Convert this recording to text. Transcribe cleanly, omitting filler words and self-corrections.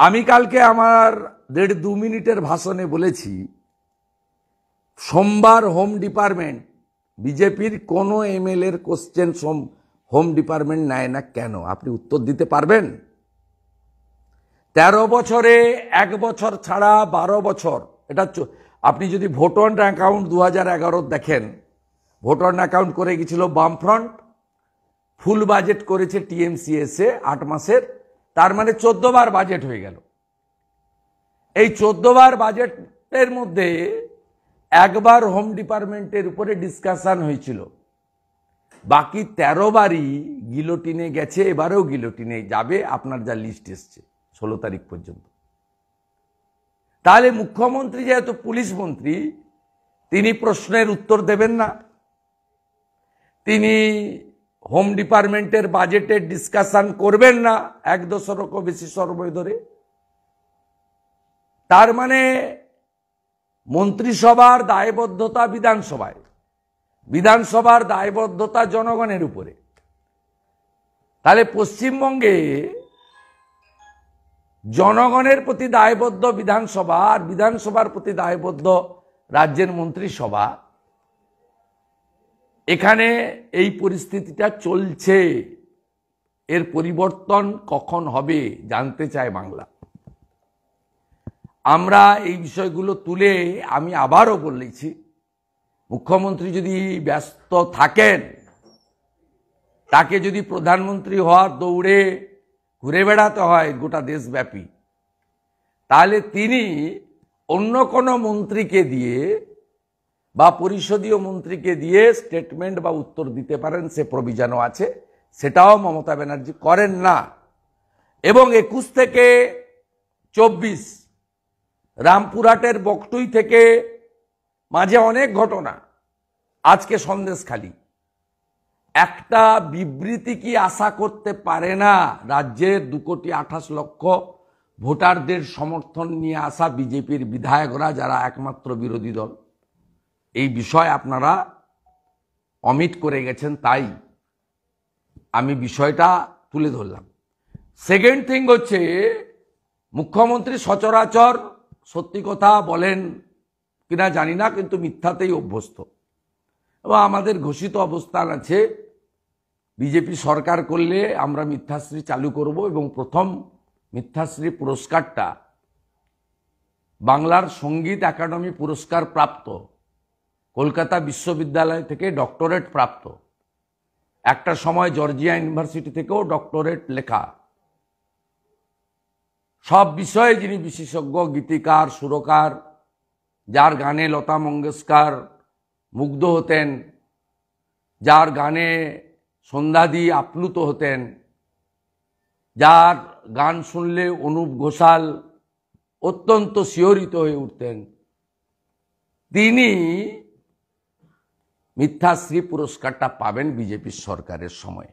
আমি কালকে আমার 1.5-2 মিনিটের ভাষণে বলেছি, সোমবার হোম ডিপার্টমেন্ট বিজেপির কোনো এমএলএর কোশ্চেন হোম ডিপার্টমেন্ট নেয় না কেন? আপনি উত্তর দিতে পারবেন? 13 বছরে 1 বছর ছাড়া 12 বছর, এটা আপনি যদি ভোটার অ্যাকাউন্ট 2011 দেখেন, ভোটার অ্যাকাউন্ট করে গেছিল বামফ্রন্ট, ফুল বাজেট করেছে টিএমসিএসএ 8 মাসের, তার মানে 14 বার বাজেট হয়ে গেল। এই 14 বার বাজেটের মধ্যে একবার হোম ডিপার্টমেন্টের উপরে ডিসকাশন হয়েছিল, বাকি 13 বারই গিলোটিনে গেছে, এবারেও গিলোটিনে যাবে। আপনার যা লিস্ট এসছে 16 তারিখ পর্যন্ত। তাহলে মুখ্যমন্ত্রী যেহেতু পুলিশ মন্ত্রী, তিনি প্রশ্নের উত্তর দেবেন না, তিনি হোম ডিপার্টমেন্টের বাজেটের ডিসকাশন করবেন না 1 দশকও বেশি সময় ধরে। তার মানে মন্ত্রিসভার দায়বদ্ধতা বিধানসভায়, বিধানসভার দায়বদ্ধতা জনগণের উপরে। তাহলে পশ্চিমবঙ্গে জনগণের প্রতি দায়বদ্ধ বিধানসভা আর বিধানসভার প্রতি দায়বদ্ধ রাজ্যের মন্ত্রিসভা, এখানে এই পরিস্থিতিটা চলছে। এর পরিবর্তন কখন হবে জানতে চায় বাংলা। আমরা এই বিষয়গুলো তুলে আমি আবারও বলেছি, মুখ্যমন্ত্রী যদি ব্যস্ত থাকেন, তাকে যদি প্রধানমন্ত্রী হওয়ার দৌড়ে ঘুরে বেড়াতে হয় গোটা দেশব্যাপী, তাহলে তিনি অন্য কোনো মন্ত্রীকে দিয়ে বা পরিষদীয় মন্ত্রীকে দিয়ে স্টেটমেন্ট বা উত্তর দিতে পারেন, সে প্রভিশনও আছে। সেটাও মমতা ব্যানার্জি করেন না। এবং 21 থেকে 24 রামপুরহাটের বকটুই থেকে মাঝে অনেক ঘটনা, আজকে সন্দেশখালি, একটা বিবৃতি কি আশা করতে পারে না রাজ্যের 2,28,00,000 ভোটারদের সমর্থন নিয়ে আসা বিজেপির বিধায়করা, যারা একমাত্র বিরোধী দল? এই বিষয় আপনারা অমিট করে গেছেন, তাই আমি বিষয়টা তুলে ধরলাম। সেকেন্ড থিং হচ্ছে, মুখ্যমন্ত্রী সচরাচর সত্যি কথা বলেন কিনা জানি না, কিন্তু মিথ্যাতেই অভ্যস্ত। এবং আমাদের ঘোষিত অবস্থান আছে, বিজেপি সরকার করলে আমরা মিথ্যাশ্রী চালু করব। এবং প্রথম মিথ্যাশ্রী পুরস্কারটা বাংলার সঙ্গীত একাডেমি পুরস্কার প্রাপ্ত, কলকাতা বিশ্ববিদ্যালয় থেকে ডক্টরেট প্রাপ্ত, একটা সময় জর্জিয়া ইউনিভার্সিটি থেকেও ডক্টরেট লেখা, সব বিষয়ে যিনি বিশেষজ্ঞ, গীতিকার, সুরকার, যার গানে লতা মঙ্গেশকর মুগ্ধ হতেন, যার গানে সন্ধ্যাদি আপ্লুত হতেন, যার গান শুনলে অনুপ ঘোষাল অত্যন্ত শিহরিত হয়ে উঠতেন, তিনি মিথ্যাশ্রী পুরস্কারটা পাবেন বিজেপির সরকারের সময়।